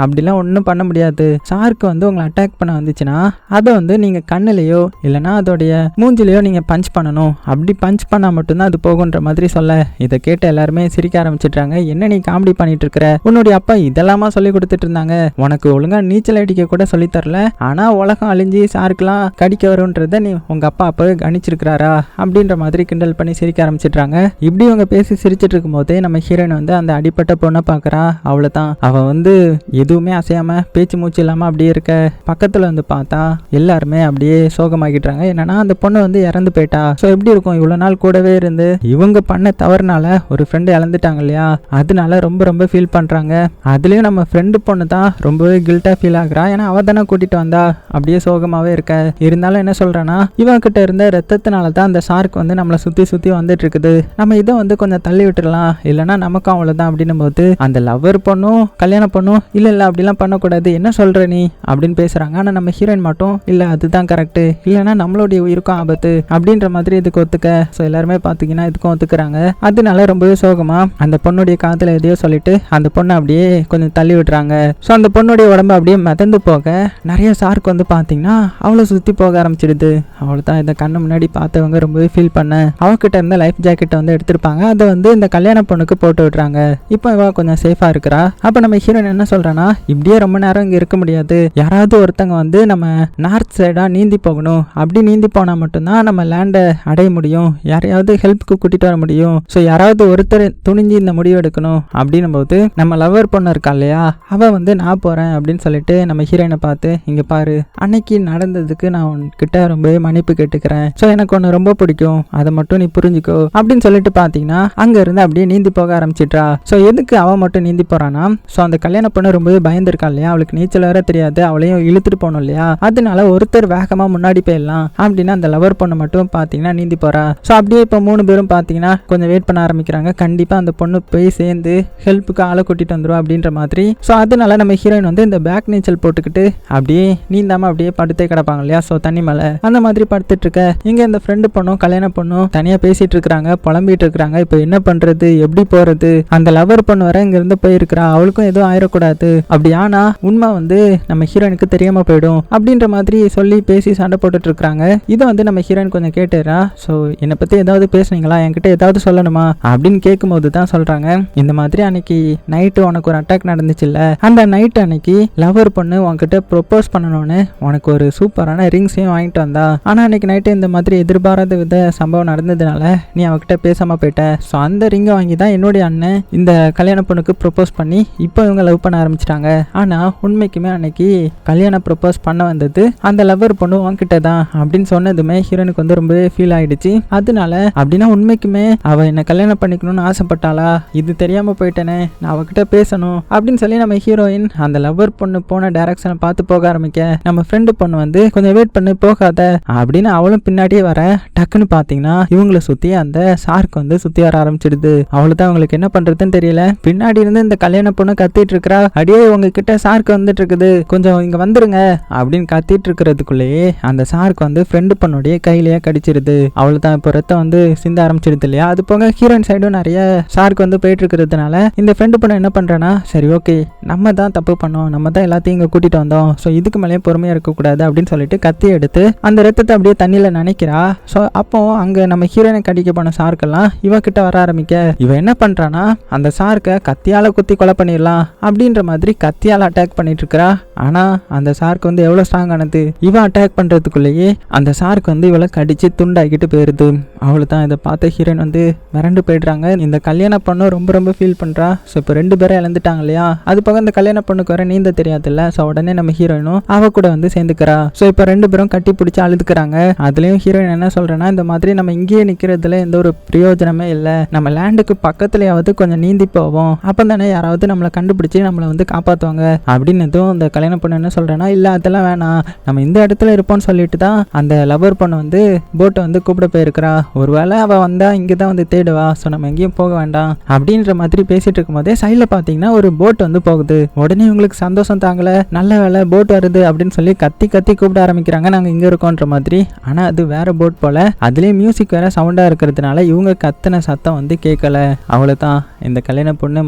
அப்படிலாம் ஒன்றும் பண்ண முடியாது, சார்க் வந்து உங்களை அட்டாக் பண்ண வந்துச்சுன்னா அதை வந்து நீங்க கண்ணுலையோ இல்லைன்னா அதோடைய மூஞ்சிலையோ நீங்க பஞ்ச் பண்ணணும், அப்படி பஞ்ச் பண்ணா மட்டும்தான் அது போகுன்ற மாதிரி சொல்ல இதை கேட்ட எல்லாருமே சிரிக்க ஆரம்பிச்சிட்டாங்க. என்ன நீ காமெடி பண்ணிட்டு இருக்கிற, உன்னுடைய அப்பா இதெல்லாமா சொல்லி கொடுத்துட்டு இருந்தாங்க, உனக்கு ஒழுங்கா நீச்சல் அடிக்க கூட சொல்லி தரல, ஆனா உலகம் அழிஞ்சி சாருக்கெல்லாம் கடிக்க வரும்ன்றத நீ உங்க அப்பா அப்பவே கணிச்சிருக்கிறாரா அப்படின்ற மாதிரி கிண்டல் பண்ணி சிரிக்க ஆரம்பிச்சிடுறாங்க. இப்படி இவங்க பேசி சிரிச்சிட்டு இருக்கும் போதே நம்ம ஹீரோயின் வந்து அந்த அடிப்பட்ட பொண்ணை பாக்குறா. அவ்வளவுதான், அவ வந்து எதுவுமே அசையாம பேச்சு மூச்சு இல்லாம அப்படியே இருக்க. பக்கத்துல வந்து பார்த்தா எல்லாருமே அப்படியே சோகமாக்கிட்டாங்க. என்னன்னா அந்த பொண்ணு வந்து இறந்து போயிட்டா. ஸோ எப்படி இருக்கும், இவ்வளவு நாள் கூடவே இருந்து இவங்க பண்ண தவறுனால ஒரு ஃப்ரெண்டு இழந்துட்டாங்க இல்லையா, அதனால ரொம்ப ரொம்ப ஃபீல் பண்றாங்க. அதுலயும் நம்ம ஃப்ரெண்டு பொண்ணு தான் ரொம்பவே கில்ட்டா ஃபீல் ஆகுறா. ஏன்னா அவ தானே கூட்டிட்டு வந்தா, அப்படியே சோகமாவே இருக்க. இருந்தாலும் என்ன சொல்றானா, இவன் கிட்ட இருந்த ரத்தத்தினால தான் அந்த சார்க் வந்து நம்மளை சுத்தி சுத்தி வந்துட்டு இருக்குது, நம்ம இதை வந்து கொஞ்சம் தள்ளி விட்டுடலாம், இல்லைன்னா நமக்கும் அவ்வளவுதான் அப்படின்னும் போது அந்த லவர் பொண்ணும் கல்யாண பொண்ணும் இல்ல அப்படிலாம் பண்ணக்கூடாது, என்ன சொல்ற நீ அப்படின்னு பேசுறாங்க. ஆனா நம்ம ஹீரோயின் மட்டும் இல்ல அதுதான் கரெக்ட், இல்லைன்னா நம்மளுடைய உயிருக்கும் ஆபத்து அப்படின்ற மாதிரி இதுக்கு ஒத்துக்க. ஸோ எல்லாருமே பாத்தீங்கன்னா இதுக்கும் ஒத்துக்கிறாங்க. அதனால ரொம்பவே சோகமா அந்த பொண்ணுடைய காதுல எதையோ சொல்லிட்டு அந்த பொண்ணை அப்படியே கொஞ்சம் தள்ளி விட்டுறாங்க. ஸோ அந்த பொண்ணுடைய உடம்பு அப்படியே மிதந்து போக நிறைய சார்க் வந்து பாத்தீங்கன்னா அவளை சுத்தி போக ஆரம்பிச்சிடுது. அவள்தான் இந்த கண்ணு முன்னாடி பார்த்தவங்க ரொம்பவே ஃபீல் பண்ண அவகிட்ட இருந்த லைஃப் ஜாக்கெட்டை வந்து எடுத்திருப்பாங்க. அதை வந்து இந்த கல்யாண பொண்ணுக்கு போட்டு விட்டுறாங்க. இப்போ இவ கொஞ்சம் சேஃபா இருக்கிறா. அப்ப நம்ம ஹீரோயின் என்ன சொல்றானா, இப்படியே ரொம்ப நேரம் இங்க இருக்க முடியாது, யாராவது ஒருத்தங்க வந்து நம்ம நார்த் சைடா நீந்தி போகணும், அப்படி நீந்தி போனா மட்டும்தான் நம்ம லேண்டை அடைய முடியும், யாரையாவது ஹெல்ப்புக்கு கூட்டிட்டு வர முடியும். ஸோ யாராவது ஒருத்தர் துணிஞ்சு இந்த முடிவு எடுக்கணும் அப்படின்னும் போது நம்ம லவர் பொண்ணு இருக்கா இல்லையா, அவ வந்து நான் போறேன் அப்படின்னு சொல்லிட்டு நம்ம ஹீரோயினை பார்த்து, இங்க பாரு அன்னைக்கு நடந்ததுக்கு நான் உன்கிட்ட ரொம்பவே மன்னிப்பு கேட்டுக்கிறேன், ஸோ எனக்கு ஒன்று ரொம்ப பிடிக்கும், அதை மட்டும் நீ புரிஞ்சுக்கோ அப்படின்னு சொல்லிட்டு பாத்தீங்கன்னா அங்க இருந்து அப்படியே நீந்தி போக ஆரம்பிச்சிட்றா. ஸோ எதுக்கு அவன் மட்டும் நீந்தி போறானா, ஸோ அந்த கல்யாண பொண்ணு ரொம்பவே பயந்துருக்கா இல்லையா, அவளுக்கு நீச்சல் வேற தெரியாது, அவளையும் இழுத்துட்டு போகணும் இல்லையா, அதனால ஒருத்தர் வேகமா முன்னாடி போயிடலாம் அப்படின்னு அந்த லவர் பொண்ணு மட்டும் பாத்தீங்கன்னா நீந்தி போறா. ஸோ அப்படியே இப்போ 3 பேரும் பாத்தீங்கன்னா கொஞ்சம் வெயிட் பண்ண ஆரம்பிக்கிறாங்க. கண்டிப்பா அந்த பொண்ணு போய் சேர்ந்து ஹெல்ப்புக்கு ஆளை கூட்டிட்டு வந்துடும் அப்படின்ற மாதிரி. ஸோ அதனால நம்ம ஹீரோயின் வந்து இந்த பேக் நீச்சல் போட்டுக்கிட்டு அப்படியே நீந்தாம அப்படியே படுத்தே கிடப்பாங்க இல்லையா, ஸோ தண்ணி மேலே அந்த மாதிரி படுத்துட்டு இருக்க. இங்க இந்த ஃப்ரெண்டு பொண்ணும் கல்யாண பொண்ணும் தனியா பேசிட்டு இருக்காங்க, புலம்பிட்டு இருக்காங்க. இப்போ என்ன பண்றது, எப்படி போறது, அந்த லவர் பொண்ணு வர இங்க இருந்து போயிருக்கிறா, அவளுக்கும் எதுவும் ஆயிடக்கூடாது, அப்படி ஆனா உண்மை வந்து நம்ம ஹீரோயினுக்கு தெரியாம போயிடும் அப்படின்ற மாதிரி சொல்லி பேசி சண்டை போட்டுட்டு இருக்காங்க. இதை வந்து நம்ம ஹீரோயின் கொஞ்சம் கேட்டுறா. ஸோ என்னை பத்தி ஏதாவது பேசுனீங்களா, என்கிட்ட ஏதாவது சொல்லணுமா அப்படின்னு கேட்கும்போது தான் சொல்றாங்க, இந்த மாதிரி அன்னைக்கு நைட்டு உனக்கு ஒரு அட்டாக் நடந்துச்சுல்ல, அந்த நைட் அன்னைக்கு லவர் பொண்ணு உன்கிட்ட ப்ரொப்போஸ் பண்ணணும்னு உனக்கு ஒரு சூப்பரான ரிங்ஸையும் வாங்கிட்டு வந்தா. ஆனா அன்னைக்கு நைட்டு இந்த மாதிரி எதிர்பாராத வித சம்பவம் நடந்ததுனால நீ அவகிட்ட பேசாம போயிட்ட. ஸோ அந்த ரிங்கை வாங்கி தான் என்னுடைய அண்ணன் இந்த கல்யாண பொண்ணுக்கு ப்ரொப்போஸ் பண்ணி இப்போ இவங்க லவ் பண்ண ஆரம்பிச்சிட்டாங்க. ஆனா உண்மைக்குமே அன்னைக்கு கல்யாணம் ப்ரொப்போஸ் பண்ண வந்தது அந்த லவ்வர் பொண்ணு உன்கிட்ட தான் அப்படின்னு சொன்னதுமே ஹீரோனுக்கு வந்து ரொம்பவே ஃபீல் ஆயிடுச்சு. அதனால அப்படின்னா உண்மைக்குமே அவ என்ன கல்யாணம் பண்ணிக்கணும்னு ஆசைப்பட்டாளா, இது தெரியாம போயிட்டேனே, நான் அவகிட்ட பேசணும் அப்படின்னு சொல்லி நம்ம ஹீரோயின் அந்த லவ்வர் பொண்ணு போன டைரக்ஷனை பார்த்து போக ஆரம்பிக்க நம்ம ஃப்ரெண்டு பொண்ணு வந்து கொஞ்சம் வெயிட் பண்ணி போகாத அப்படின்னு அவளும் பின்னாடியே வர டக்குன்னு பாத்தீங்கன்னா இவங்களை சுத்தி அந்த ஷார்க் வந்து சுத்தி வர ஆரம்பிச்சிடுது. அவளுதான் அவங்களுக்கு என்ன பண்றதுன்னு தெரியல. பின்னாடி இருந்து இந்த கல்யாண பொண்ணு கத்திட்டு இருக்கா, அடியே உங்ககிட்ட ஷார்க் வந்துட்டு இருக்குது, கொஞ்சம் இங்க வந்துருங்க அப்படின்னு கத்திட்டு இருக்கிறதுக்குள்ளேயே அந்த ஷார்க் வந்து ஃப்ரெண்டு பொண்ணுடைய கையிலேயே கடிச்சிருது. அவளு தான் இப்போ ரத்தம் வந்து சிந்த ஆரம்பிச்சிருது இல்லையா. அது போக ஹீரோயின் சைடும் நிறைய ஷார்க் வந்து போயிட்டு இருக்கிறதுனால இந்த ஃப்ரெண்டு பொண்ணு என்ன பண்றானா, சரி ஓகே நம்ம தான் தப்பு பண்ணோம், நம்ம தான் எல்லாத்தையும் இங்க கூட்டிட்டு வந்தோம், ஸோ இதுக்கு மேலே பொறுமையா இருக்கக்கூடாது அப்படின்னு சொல்லிட்டு கத்தி எடுத்து அந்த ரத்தத்தை அப்படியே தண்ணியில நினைக்கிறா. ஸோ அப்போ அங்க நம்ம ஹீரோயினை கடிக்க போன ஷார்க்கெல்லாம் இவ கிட்ட வர ஆரம்பிக்க இவ என்ன பண்றானா அந்த ஷார்க்கை கத்தியால குத்தி கொலை பண்ணிடலாம் அப்படின்ற மாதிரி கத்தியால அட்டாக் பண்ணிட்டு இருக்கா. ஆனா அந்த ஷார்க் வந்து எவ்வளவு ஸ்ட்ராங் ஆனது, இவ அட்டாக் பண்றதுக்குள்ளேயே அந்த ஷார்க் வந்து இவளை கடிச்சு துண்டாக்கிட்டு போயிருது. அவளு தான் இதை பார்த்த ஹீரோயின் வந்து மிரண்டு போயிடுறாங்க. இந்த கல்யாண பொண்ணு ரொம்ப ரொம்ப ஃபீல் பண்றா. ஸோ இப்போ 2 பேரும் இழந்துட்டாங்க இல்லையா. அது போக இந்த கல்யாண பொண்ணுக்கு வர நீந்த தெரியாது இல்ல. ஸோ உடனே நம்ம ஹீரோயினும் அவ கூட வந்து சேர்ந்துக்கிறா. ஸோ இப்போ 2 பேரும் கட்டி பிடிச்சி அழுதுக்கிறாங்க. அதுலயும் ஹீரோயின் என்ன சொல்றேன்னா, இந்த மாதிரி நம்ம இங்கேயே நிக்கிறதுல எந்த ஒரு பிரயோஜனமே இல்லை, நம்ம லேண்டுக்கு பக்கத்துலயாவது கொஞ்சம் நீந்தி போவோம், அப்போ தானே யாராவது நம்மளை கண்டுபிடிச்சி நம்மளை வந்து காப்பாற்றுவாங்க அப்படின்னதும் இந்த கல்யாண பொண்ணு என்ன சொல்றேன்னா, இல்லை அதெல்லாம் வேணாம், நம்ம இந்த இடத்துல இருப்போம்னு சொல்லிட்டு தான் அந்த லவர் பொண்ணு வந்து போட்டை வந்து கூப்பிட போயிருக்கிறா. ஒருவேளை அவள் வந்தா இங்கே தான் வந்து தேடுவா, ஸோ நம்ம எங்கேயும் போக வேண்டாம் அப்படின்ற மாதிரி பேசிட்டு இருக்கும் போதே சைடில் பார்த்தீங்கன்னா ஒரு போட் வந்து போகுது. உடனே இவங்களுக்கு சந்தோஷம் தாங்கல, நல்ல வேலை போட் வருது அப்படின்னு சொல்லி கத்தி கத்தி கூப்பிட ஆரம்பிக்கிறாங்க, நாங்கள் இங்கே இருக்கோன்ற மாதிரி. ஆனால் அது வேற போட் போல, அதுலேயும் மியூசிக் வேற சவுண்டாக இருக்கிறதுனால இவங்க கத்தின சத்தம் வந்து கேட்கல. அவ்வளோதான் இந்த கல்யாண பொண்ணு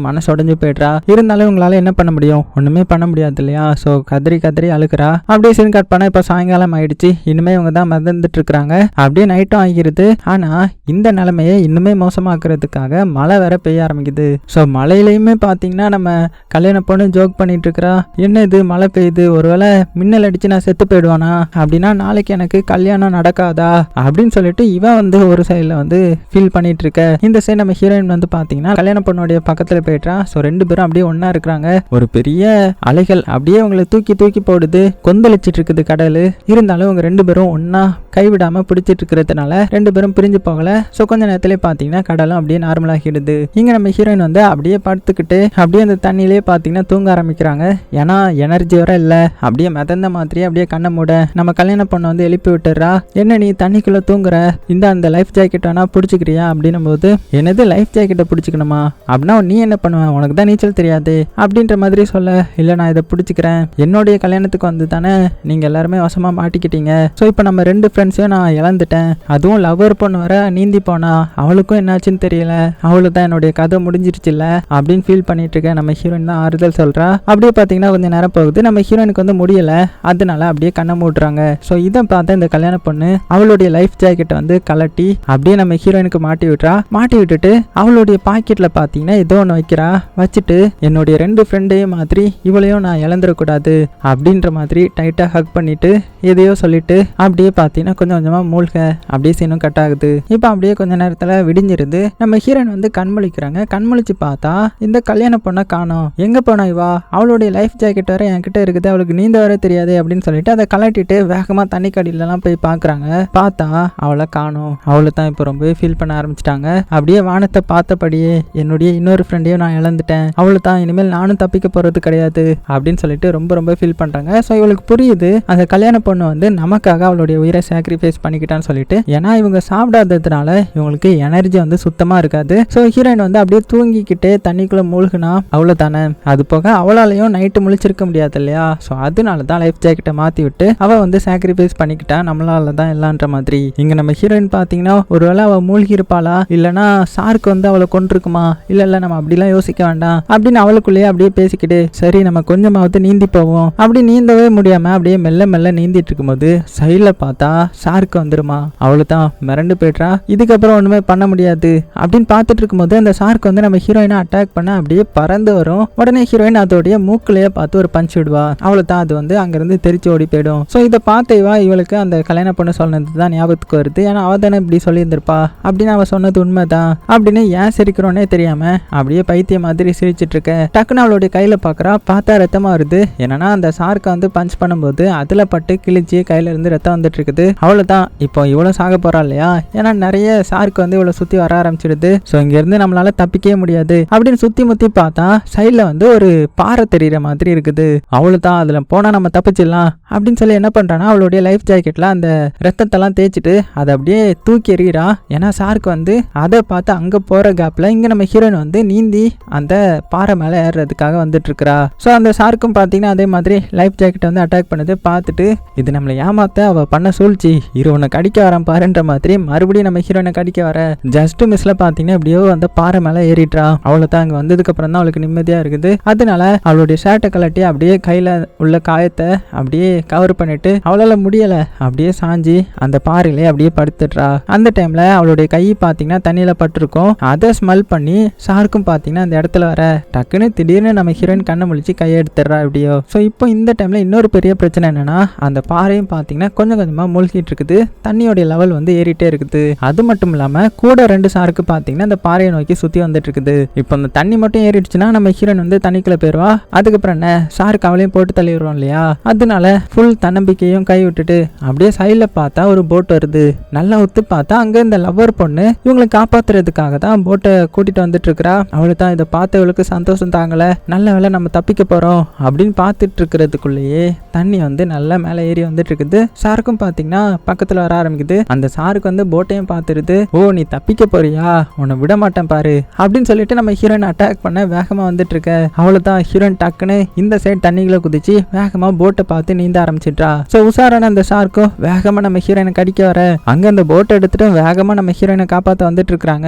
மனசு உடஞ்சு போய்ட்றா. இருந்தாலும் இவங்களால என்ன பண்ண முடியும், ஒன்றுமே பண்ண முடியாது இல்லையா. ஸோ கதறி கதறி அழுக்கிறா. அப்படியே சீன் கட் பண்ண இப்போ சாயங்காலம் ஆயிடுச்சு. இனிமே இவங்க தான் மிதந்துட்டு இருக்கிறாங்க. அப்படியே நைட்டும் ஆகிருது. ஆனால் இந்த நிலைமையை இன்னுமே மோசமாக்குறதுக்காக மழை வேற பெய்ய ஆரம்பிக்குது. ஸோ மழையிலையுமே பார்த்தீங்கன்னா நம்ம கல்யாண பொண்ணு ஜோக் பண்ணிட்டு இருக்கிறா, என்ன இது மழை பெய்யுது, ஒருவேளை மின்னல் அடிச்சு நான் செத்து போயிடுவானா, அப்படின்னா நாளைக்கு எனக்கு கல்யாணம் நடக்காதா அப்படின்னு சொல்லிட்டு இவன் வந்து ஒரு சைடில் வந்து ஃபீல் பண்ணிட்டு இருக்க. இந்த சைடு நம்ம ஹீரோயின் வந்து பார்த்தீங்கன்னா கல்யாண பொண்ணுடைய பக்கத்தில் போயிட்டா. ஸோ 2 பேரும் அப்படியே ஒன்னா இருக்கிறாங்க. ஒரு பெரிய அலைகள் அப்படியே அவங்களை தூக்கி தூக்கி போடுது, கொந்தளிச்சிட்டு இருக்குது கடல். இருந்தாலும் இவங்க 2 பேரும் ஒன்னா கைவிடாம பிடிச்சிட்டு இருக்கிறதுனால 2 பேரும் பிரிஞ்சு போகல. ஸோ கொஞ்ச நேரத்திலே பார்த்தீங்கன்னா கடலும் அப்படியே நார்மல் ஆகிடுது. இங்க நம்ம ஹீரோயின் வந்து அப்படியே படுத்துக்கிட்டு அப்படியே அந்த தண்ணியிலே பார்த்தீங்கன்னா தூங்க ஆரம்பிக்கிறாங்க. ஏன்னா எனர்ஜி வர இல்லை, அப்படியே மிதந்த மாதிரி அப்படியே கண்ணை மூட நம்ம கல்யாண பொண்ணை வந்து எழுப்பி விட்டுறா. என்ன நீ தண்ணிக்குள்ள தூங்குற, இந்த அந்த லைஃப் ஜாக்கெட் வேணா பிடிச்சிக்கிறியா அப்படின்னும் போது, என்னது லைஃப் ஜாக்கெட்டை பிடிச்சிக்கணுமா, அப்படின்னா நீ என்ன பண்ணுவ, உனக்கு தான் நீச்சல் தெரியாது அப்படின்ற மாதிரி சொல்ல, இல்லை நான் இதை பிடிச்சிக்கிறேன், என்னுடைய கல்யாணத்துக்கு வந்து தானே நீங்க எல்லாருமே வசமா மாட்டிக்கிட்டீங்க. ஸோ இப்போ நம்ம 2 ஃப்ரெண்ட்ஸையும் நான் இழந்துட்டேன், அதுவும் லவ்வர் பொண்ணு வர நீந்தி போனா, அவளுக்கும் என்னாச்சுன்னு தெரியல, அவளு தான் என்னுடைய கதை முடிஞ்சிருச்சு இல்ல அப்படின்னு ஃபீல் பண்ணிட்டு இருக்கேன். நம்ம ஹீரோயின் தான் ஆறுதல் சொல்றா. அப்படியே பார்த்தீங்கன்னா கொஞ்சம் நேரம் போகுது. நம்ம ஹீரோயினுக்கு வந்து முடியல, அதனால அப்படியே கண்ணை மூடுறாங்க. ஸோ இதை பார்த்த இந்த கல்யாண பொண்ணு அவளுடைய லைஃப் ஜாக்கெட்டை வந்து கலட்டி அப்படியே நம்ம ஹீரோயினுக்கு மாட்டி விட்டுறா. மாட்டி விட்டுட்டு அவளுடைய பாக்கெட்ல பார்த்தீங்கன்னா ஏதோ ஒன்று வைக்கிறா. வச்சுட்டு என்னுடைய 2 ஃப்ரெண்டையும் மாதிரி இவளையும் நான் இழந்துடக்கூடாது அப்படின்ற மாதிரி டைட்டா ஹக் பண்ணிட்டு எதையோ சொல்லிட்டு அப்படியே பார்த்தீங்கன்னா கொஞ்சம் கொஞ்சமா மூழ்க அப்படியே சீனும் கட் ஆகுது. இப்போ அப்படியே கொஞ்ச நேரத்தில் விடிஞ்சிருது. நம்ம ஹீரோயின் வந்து கண்மொழிக்கிறாங்க. கண்மொழிச்சு பார்த்தா இந்த கல்யாண பொண்ணை காணோம். எங்க போனா இவா, அவளுடைய லைஃப் ஜாக்கெட் வர என்கிட்ட இருக்குது, அவளுக்கு நீந்த வர தெரியாது அப்படின்னு சொல்லிட்டு அதை கலட்டிட்டு வேகமா தண்ணி கடியிலலாம் போய் பார்க்குறாங்க. பார்த்தா அவளை காணோம். அவளை தான் இப்போ ரொம்பவே ஃபீல் பண்ண ஆரம்பிச்சிட்டாங்க. அப்படியே வானத்தை பார்த்தபடியே என்னுடைய இன்னொரு ஃப்ரெண்டையும் நான் இழந்துட்டேன், அவளை தான் இனிமேல் நானும் தப்பிக்க போறது கிடையாது அப்படின்னு சொல்லிட்டு ரொம்ப ரொம்ப ஃபீல் பண்றாங்க. ஸோ இவளுக்கு புரியுது அந்த கல்யாண பொண்ணு வந்து நமக்காக அவளுடைய உயிரை சாக்ரிஃபைஸ் பண்ணிக்கிட்டான்னு சொல்லிட்டு. ஏன்னா இவங்க சாப்பிடாததுனால இவங்களுக்கு எனர்ஜி வந்து சுத்தமா இருக்காது. ஸோ ஹீரோயின் வந்து அப்படியே தூங்கிக்கிட்டே தண்ணிக்குள்ள மூழ்குனா அவ்வளவுதானே. அது போக அவளாலையும் நைட்டு முழிச்சிருக்க முடியாது இல்லையா. ஸோ அதனால தான் லைஃப் ஜாக்கெட்டை மாத்தி விட்டு அவ வந்து சாக்ரிஃபைஸ் பண்ணிக்கிட்டா, நம்மளால தான் எல்லான்ற மாதிரி. இங்க நம்ம ஹீரோயின் பாத்தீங்கன்னா ஒருவேளை அவ மூழ்கி இருப்பாளா, இல்லைன்னா ஷார்க் வந்து அவளை கொண்டிருக்குமா, இல்ல நம்ம அப்படிலாம் யோசிக்க வேண்டாம் அப்படின்னு அவளுக்குள்ளேயே அப்படியே பேசிக்கிட்டு சரி நம்ம கொஞ்சமாவது நீந்தி போவோம் அப்படி நீந்தவே முடியாம அப்படியே மெல்ல மெல்ல நீந்திட்டு இருக்கும்போது சைட்ல பார்த்தா ஷார்க் வந்துருமா. அவளுதான் மிரண்டு போயிட்டா. இதுக்கப்புறம் ஒண்ணுமே பண்ண முடியாது அப்படின்னு பார்த்துட்டு இருக்கும்போது அந்த ஷார்க் வந்து நம்ம ஹீரோயினை அட்டாக் பண்ண அப்படியே பறந்து வரும். உடனே ஹீரோயின் அதோடைய மூக்குலயே பார்த்து ஒரு பஞ்ச் விடுவா. அவளுதான் அது வந்து அங்கிருந்து தெரிச்சு ஓடி போயிடும். ஸோ இதை பார்த்தேவா இவளுக்கு அந்த கல்யாண பொண்ணு சொன்னது தான் ஞாபகத்துக்கு வருது. ஏன்னா அவ தானே இப்படி சொல்லியிருந்திருப்பா அப்படின்னு அவ சொன்னது உண்மைதான் அப்படின்னு ஏன் சிரிக்கிறோன்னே தெரியாம அப்படியே பைத்திய மாதிரி சிரிச்சிட்டு இருக்க. டக்குன்னு அவளுடைய கையில பாக்குறா. பார்த்தா ரத்தமா வருது. என்னன்னா அந்த ஷார்க்கை வந்து பஞ்ச் பண்ணும்போது அதுல பட்டு கிழிச்சு கையில இருந்து ரத்தம் வந்துட்டு இருக்குது. அவ்வளவுதான் இப்போ இவ்வளவு சாக போறா இல்லையா. ஏன்னா நிறைய ஷார்க் வந்து இவ்வளவு சுத்தி வர ஆரம்பிச்சிடுது. ஸோ இங்க இருந்து நம்மளால தப்பிக்கவே முடியாது அப்படின்னு சுத்தி முத்தி பார்த்தா சைட்ல வந்து ஒரு பாறை தெரியுற மாதிரி இருக்குது. அவ்வளவுதான் அதுல போனா நம்ம தப்பிச்சிடலாம் அப்படின்னு சொல்லி என்ன பண்றானா அவளுடைய லைஃப் ஜாக்கெட்ல அந்த ரத்தத்தெல்லாம் தேய்ச்சிட்டு அதை அப்படியே தூக்கி எறிகிறா. ஏன்னா ஷார்க் வந்து அதை பார்த்து அங்க போற கேப்ல இங்க நம்ம ஹீரோயின் வந்து நீந்தி அந்த பாறை மேல ஏறுறதுக்காக வந்துட்டு இருக்கிறா. ஸோ அந்த ஷார்க்கும் பார்த்தீங்கன்னா அதே மாதிரி லைஃப் ஜாக்கெட் வந்து அட்டாக் பண்ணது பார்த்துட்டு இது நம்மளை ஏமாத்த அவ பண்ண சூழ்ச்சி இரு உன்னை கடிக்க வரான் பாருன்ற மாதிரி மறுபடியும் நம்ம ஹீரோயினை கடிக்க வர ஜஸ்ட் மிஸ்ல பார்த்தீங்கன்னா அப்படியோ அந்த பாறை மேல ஏறிட்டா. அவ்வளவுதான் அங்க வந்ததுக்கு அப்புறம் தான் அவளுக்கு நிம்மதியா இருக்குது. அதனால அவளுடைய ஷர்ட்டை கலட்டி அப்படியே கையில உள்ள காயத்தை அப்படியே கவர் பண்ணிட்டு அவளால முடியல அப்படியே சாஞ்சி அந்த பாறையிலே அப்படியே படுத்துடுறா. அந்த டைம்ல அவளுடைய கை பார்த்தீங்கன்னா தண்ணியில பட்டிருக்கும். அதை ஸ்மெல் பண்ணி ஷார்க்கும் பார்த்தீங்கன்னா அந்த இடத்துல வர டக்குன்னு திடீர்னு நம்ம ஹீரோயின் கண்ணை முழிச்சு கையை எடுத்துடுறா எப்படியோ. ஸோ இப்போ இந்த டைம்ல இன்னொரு பெரிய பிரச்சனை என்னன்னா அந்த பாறையும் பார்த்தீங்கன்னா கொஞ்சம் கொஞ்சமா மூழ்கிட்டு இருக்குது. தண்ணியோடைய லெவல் வந்து ஏறிட்டே இருக்குது. அது மட்டும் இல்லாம கூட 2 ஷார்க்கு பார்த்தீங்கன்னா அந்த பாறையை நோக்கி சுத்தி வந்துட்டு இருக்குது. இப்போ அந்த தண்ணி மட்டும் ஏறிடுச்சுன்னா நம்ம ஹீரோயின் வந்து தண்ணிக்குள்ள போயிருவா. அதுக்கப்புறம் என்ன ஷார்க் அவளையும் போட்டு தள்ளி விடுறோம் இல்லையா. அதனால ஃபுல் தன்னம்பிக்கையும் கை விட்டுட்டு அப்படியே சைட்ல பார்த்தா ஒரு போட் வருது. நல்லா ஒத்து பார்த்தா அங்க இந்த லவ்வர் பொண்ணு இவங்களை காப்பாத்துறதுக்காக தான் போட்டை கூட்டிட்டு வந்துட்டு இருக்கிறா. அவளு தான் இதை பார்த்து இவளுக்கு சந்தோஷம் தாங்கல. நல்ல வேலை நம்ம தப்பிக்க போறோம் அப்படின்னு பார்த்துட்டு இருக்கிறதுக்குள்ளேயே தண்ணி வந்து நல்லா மேலே ஏறி வந்துட்டு இருக்குது. ஷார்க்கும் பார்த்தீங்கன்னா பக்கத்துல வர ஆரம்பிக்குது. அந்த ஷார்க் வந்து போட்டையும் பார்த்துருது. ஓ நீ தப்பிக்க போறியா உன்னை விட மாட்டேன் பாரு அப்படின்னு சொல்லிட்டு நம்ம ஹீரோயின் அட்டாக் பண்ண வேகமா வந்துட்டு இருக்க. அவ்வளவுதான் ஹீரோயின் டக்குன்னு இந்த சைடு தண்ணிகளை குதிச்சு வேகமா போட்டை பார்த்து நீந்த ஆரம்பிச்சிட்டா. ஸோ உஷாரான அந்த ஷார்க்கும் வேகமா நம்ம ஹீரோயினை கடிக்க வர அங்க அந்த போட்டை எடுத்துட்டு வேகமா நம்ம ஹீரோயினை காப்பாற்ற வந்துட்டு இருக்காங்க.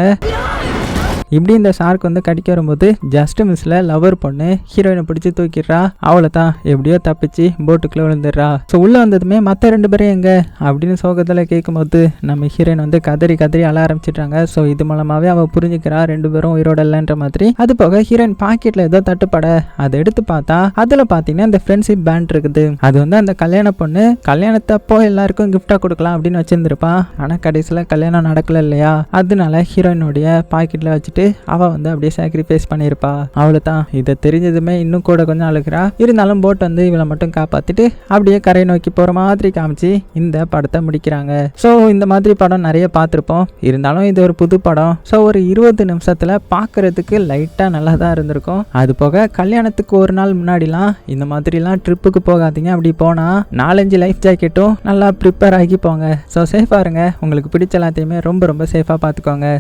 இப்படி இந்த ஷார்க் வந்து கடிக்க வரும்போது ஜஸ்ட் மிஸ்ல லவர் பொண்ணு ஹீரோயினை பிடிச்சி தூக்கிடுறா. அவளை தான் எப்படியோ தப்பிச்சு போட்டுக்குள்ள விழுந்துடுறா. ஸோ உள்ள வந்ததுமே மற்ற 2 பேரும் எங்க அப்படின்னு சோகத்தில் கேட்கும்போது நம்ம ஹீரோயின் வந்து கதறி கதறி அழ ஆரம்பிச்சிட்டாங்க. ஸோ இது மூலமாவே அவ புரிஞ்சுக்கிறா 2 பேரும் உயிரோட இல்லைன்ற மாதிரி. அது போக ஹீரோயின் பாக்கெட்ல ஏதோ தட்டுப்பட அதை எடுத்து பார்த்தா அதுல பாத்தீங்கன்னா இந்த ஃப்ரெண்ட்ஷிப் பேண்ட் இருக்குது. அது வந்து அந்த கல்யாண பொண்ணு கல்யாணத்தப்போ எல்லாருக்கும் கிஃப்டா கொடுக்கலாம் அப்படின்னு வச்சிருந்திருப்பா. ஆனா கடைசியில கல்யாணம் நடக்கல இல்லையா. அதனால ஹீரோயினுடைய பாக்கெட்ல வச்சுட்டு அவ வந்து அப்படியே சாக்ரிஃபைஸ் பண்ணியிருப்பா. அவளை தான் இதை தெரிஞ்சதுமே இன்னும் கூட கொஞ்சம் அழுகிறா. இருந்தாலும் போட் வந்து இவளை மட்டும் காப்பாத்திட்டு அப்படியே கரை நோக்கி போற மாதிரி காமிச்சு இந்த படத்தை முடிக்கிறாங்க. ஸோ இந்த மாதிரி படம் நிறைய பார்த்துருப்போம். இருந்தாலும் இது ஒரு புது படம். ஸோ ஒரு 20 நிமிஷத்துல பார்க்கறதுக்கு லைட்டா நல்லா தான் இருந்திருக்கும். அது போக கல்யாணத்துக்கு ஒரு நாள் முன்னாடிலாம் இந்த மாதிரிலாம் ட்ரிப்புக்கு போகாதீங்க. அப்படி போனா 4-5 லைஃப் ஜாக்கெட்டும் நல்லா ப்ரிப்பேர் ஆகி போங்க. ஸோ சேஃபா இருங்க. உங்களுக்கு பிடிச்ச எல்லாத்தையுமே ரொம்ப ரொம்ப சேஃபா பார்த்துக்கோங்க.